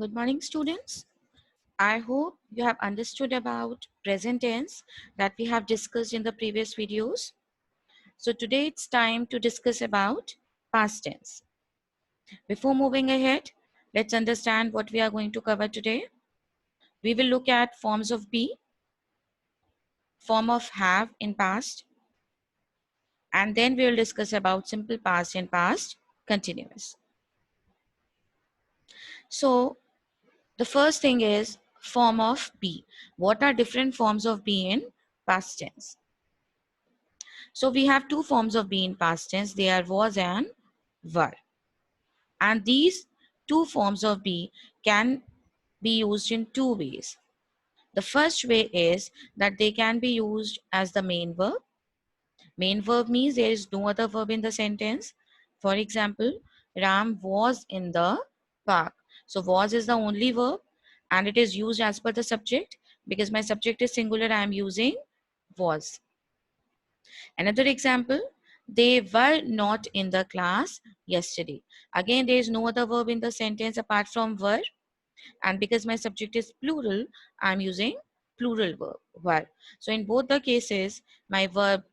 Good morning, students. I hope you have understood about present tense that we have discussed in the previous videos. So today it's time to discuss about past tense. Before moving ahead, let's understand what we are going to cover today. We will look at forms of be, form of have in past, and then we will discuss about simple past and past continuous. So the first thing is form of be. What are different forms of be in past tense? So we have two forms of be in past tense. They are was and were. And these two forms of be can be used in two ways. The first way is that they can be used as the main verb. Main verb means there is no other verb in the sentence. For example, Ram was in the park. So was is the only verb and it is used as per the subject. Because my subject is singular, I am using was. Another example, they were not in the class yesterday. Again, there is no other verb in the sentence apart from were. And because my subject is plural, I'm using plural verb, were. So in both the cases, my verb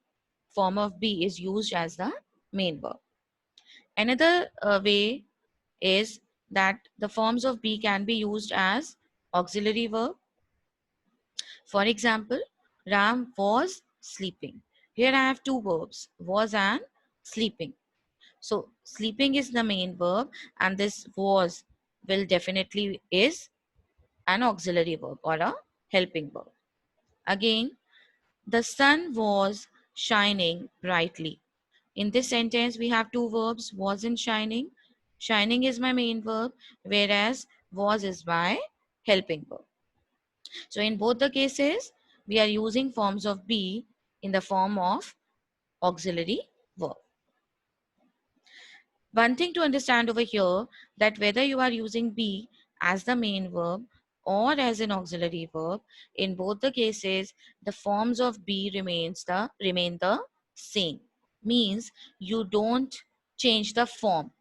form of be is used as the main verb. Another way is that the forms of be can be used as auxiliary verb. For example, Ram was sleeping. Here I have two verbs, was and sleeping. So sleeping is the main verb and this was will definitely is an auxiliary verb or a helping verb. Again, the sun was shining brightly. In this sentence, we have two verbs, was and shining. Shining is my main verb, whereas was is my helping verb. So in both the cases, we are using forms of be in the form of auxiliary verb. One thing to understand over here that whether you are using be as the main verb or as an auxiliary verb, in both the cases, the forms of be remain the same. Means you don't change the form.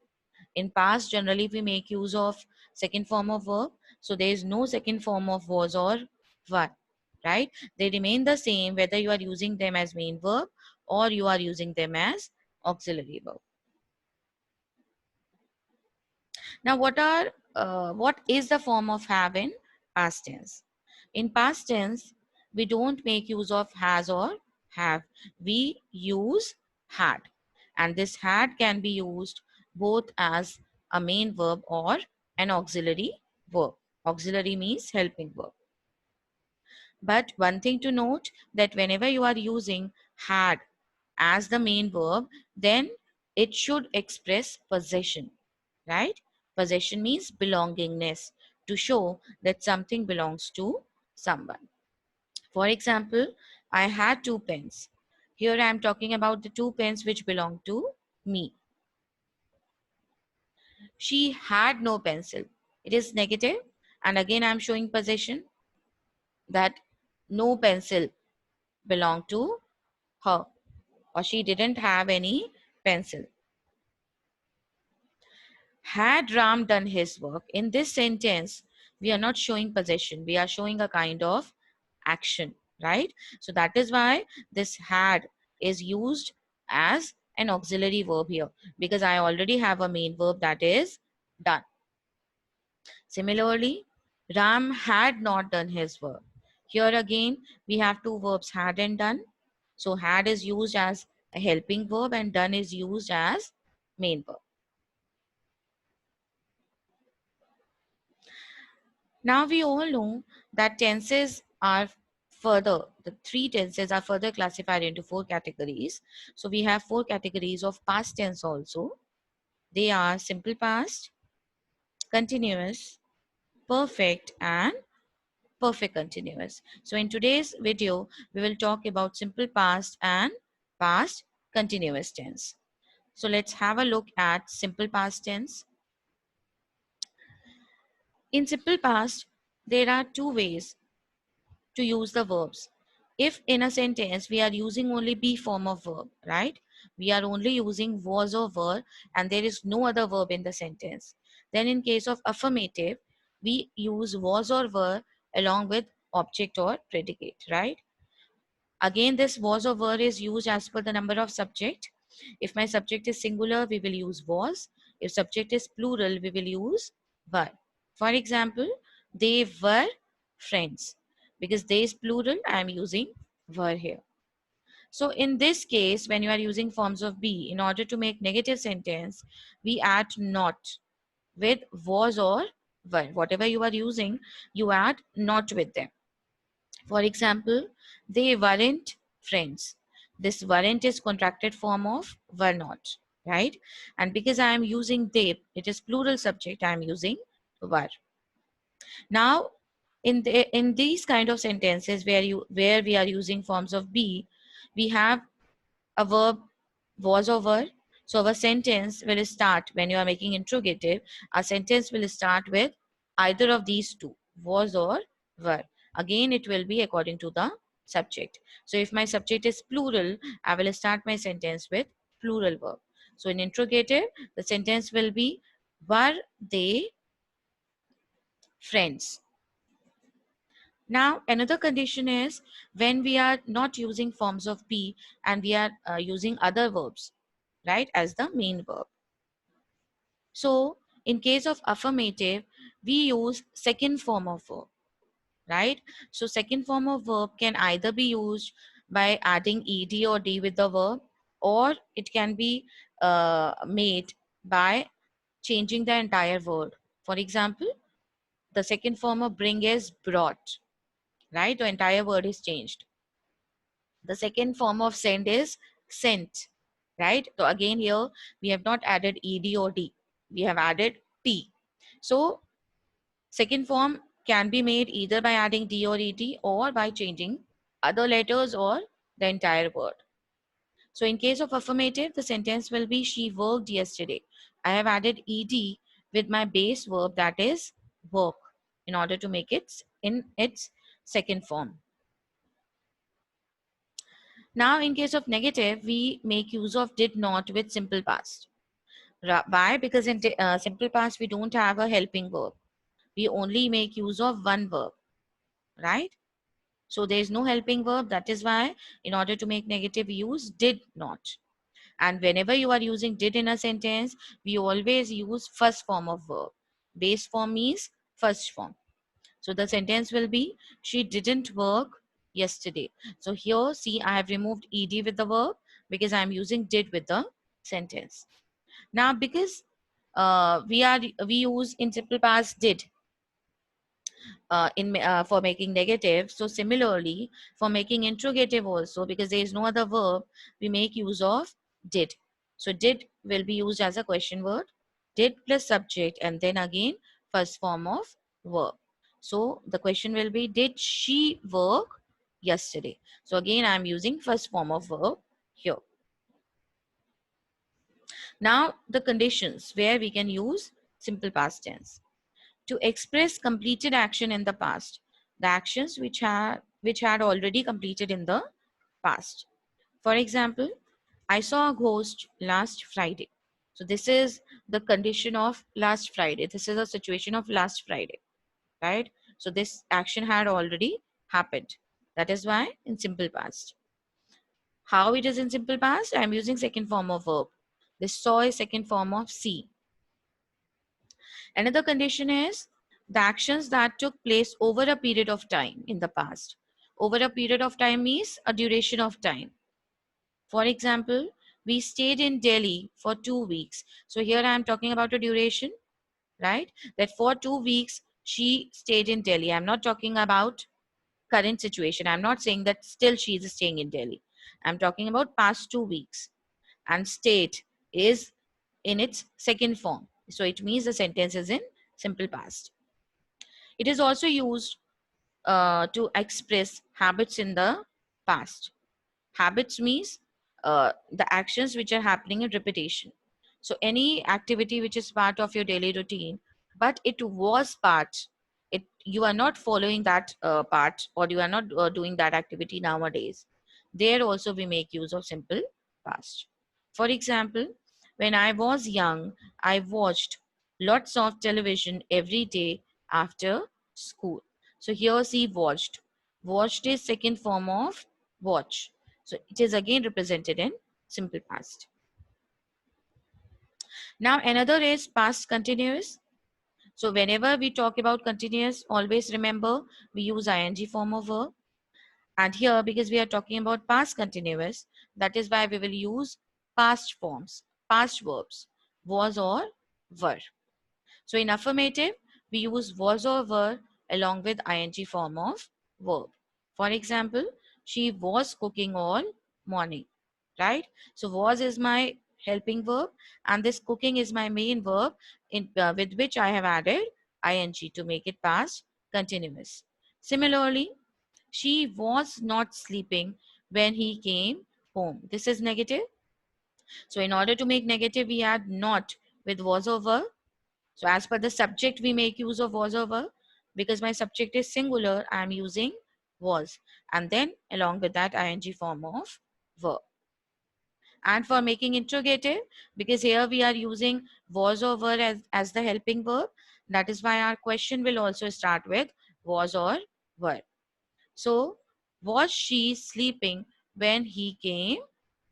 In past, generally we make use of second form of verb, so there is no second form of was or were, right? They remain the same whether you are using them as main verb or you are using them as auxiliary verb. Now, what is the form of have in past tense? In past tense, we don't make use of has or have. We use had, and this had can be used both as a main verb or an auxiliary verb. Auxiliary means helping verb. But one thing to note that whenever you are using had as the main verb, then it should express possession, right? Possession means belongingness to show that something belongs to someone. For example, I had two pens. Here I am talking about the two pens which belong to me. She had no pencil. It is negative, and again I am showing possession that no pencil belonged to her or she didn't have any pencil. Had Ram done his work, in this sentence, we are not showing possession, we are showing a kind of action, right? So that is why this had is used as an auxiliary verb here because I already have a main verb that is done. Similarly, Ram had not done his work. Here again, we have two verbs had and done. So had is used as a helping verb and done is used as main verb. Now we all know that tenses are the three tenses are further classified into four categories. So we have four categories of past tense also. They are simple past, continuous, perfect, and perfect continuous. So in today's video, we will talk about simple past and past continuous tense. So let's have a look at simple past tense. In simple past, there are two ways to use the verbs. If in a sentence we are using only be form of verb, right? We are only using was or were and there is no other verb in the sentence. Then in case of affirmative, we use was or were along with object or predicate, right? Again, this was or were is used as per the number of subject. If my subject is singular, we will use was. If subject is plural, we will use were. For example, they were friends. Because they is plural, I am using were here. So in this case, when you are using forms of be, in order to make negative sentence, we add not with was or were. Whatever you are using, you add not with them. For example, they weren't friends. This weren't is contracted form of were not, right? And because I am using they, it is plural subject, I am using were. Now, in these kind of sentences where we are using forms of be, we have a verb was or were. So our sentence will start when you are making interrogative. Our sentence will start with either of these two, was or were. Again, it will be according to the subject. So if my subject is plural, I will start my sentence with plural verb. So in interrogative, the sentence will be were they friends. Now, another condition is when we are not using forms of be and we are using other verbs, right, as the main verb. So, in case of affirmative, we use second form of verb, right? So, second form of verb can either be used by adding ed or d with the verb, or it can be made by changing the entire word. For example, the second form of bring is brought, right? The entire word is changed. The second form of send is sent, right? So again here we have not added ed or d, we have added t. So second form can be made either by adding d or ed or by changing other letters or the entire word. So in case of affirmative, the sentence will be she worked yesterday. I have added ed with my base verb, that is work, in order to make it in its second form. Now, in case of negative, we make use of did not with simple past. Why? Because in simple past, we don't have a helping verb. We only make use of one verb, right? So there is no helping verb. That is why, in order to make negative, we use did not. And whenever you are using did in a sentence, we always use first form of verb. Base form means first form. So the sentence will be, she didn't work yesterday. So here, see, I have removed ed with the verb because I am using did with the sentence. Now, because we use in simple past did for making negative. So similarly, for making interrogative also, because there is no other verb, we make use of did. So did will be used as a question word. Did plus subject and then again first form of verb. So the question will be, did she work yesterday? So again, I am using first form of verb here. Now the conditions where we can use simple past tense. To express completed action in the past, the actions which had already completed in the past. For example, I saw a ghost last Friday. So this is the condition of last Friday. This is a situation of last Friday, right? So this action had already happened. That is why in simple past. How it is in simple past? I am using second form of verb. This saw is second form of see. Another condition is the actions that took place over a period of time in the past. Over a period of time means a duration of time. For example, we stayed in Delhi for 2 weeks. So here I am talking about a duration, right? That for 2 weeks she stayed in Delhi. I'm not talking about current situation. I'm not saying that still she is staying in Delhi. I'm talking about past 2 weeks. And stayed is in its second form. So it means the sentence is in simple past. It is also used to express habits in the past. Habits means the actions which are happening in repetition. So any activity which is part of your daily routine, but it was part, you are not following that part, or you are not doing that activity nowadays. There also we make use of simple past. For example, when I was young, I watched lots of television every day after school. So here see watched. Watched is second form of watch. So it is again represented in simple past. Now another is past continuous. So whenever we talk about continuous, always remember we use ing form of verb. And here, because we are talking about past continuous, that is why we will use past forms, past verbs, was or were. So in affirmative, we use was or were along with ing form of verb. For example, she was cooking all morning, right? So was is my helping verb and this cooking is my main verb with which I have added ing to make it past continuous. Similarly, she was not sleeping when he came home. This is negative. So in order to make negative, we add not with was or were. So as per the subject, we make use of was or were. Because my subject is singular, I am using was. And then along with that ing form of were. And for making interrogative, because here we are using was or were as the helping verb, that is why our question will also start with was or were. So, was she sleeping when he came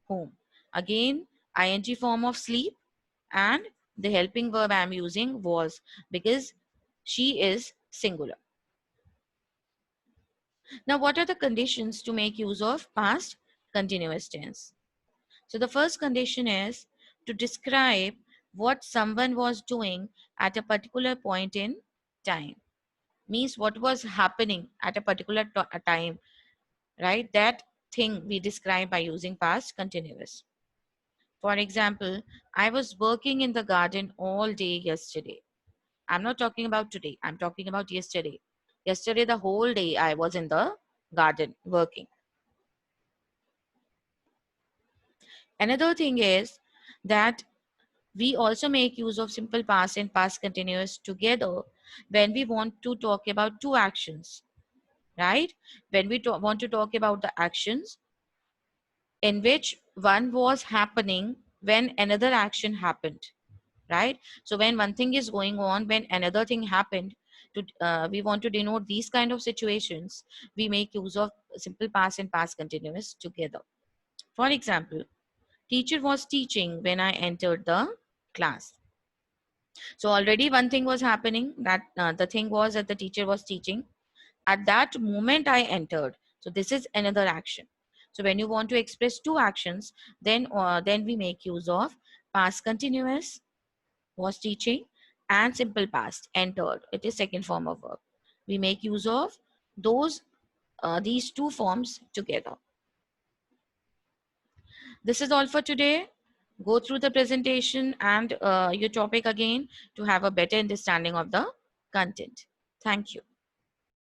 home? Again, ing form of sleep and the helping verb I am using was because she is singular. Now, what are the conditions to make use of past continuous tense? So, the first condition is to describe what someone was doing at a particular point in time. Means what was happening at a particular time, right? That thing we describe by using past continuous. For example, I was working in the garden all day yesterday. I'm not talking about today, I'm talking about yesterday. Yesterday, the whole day, I was in the garden working. Another thing is that we also make use of simple past and past continuous together when we want to talk about two actions, right? When we want to talk about the actions in which one was happening when another action happened, right? So when one thing is going on when another thing happened, we want to denote these kind of situations, we make use of simple past and past continuous together. For example, teacher was teaching when I entered the class. So already one thing was happening, that the thing was that the teacher was teaching at that moment I entered. So this is another action. So when you want to express two actions, then we make use of past continuous, was teaching, and simple past, entered. It is second form of verb. We make use of those these two forms together. This is all for today. Go through the presentation and your topic again to have a better understanding of the content. Thank you.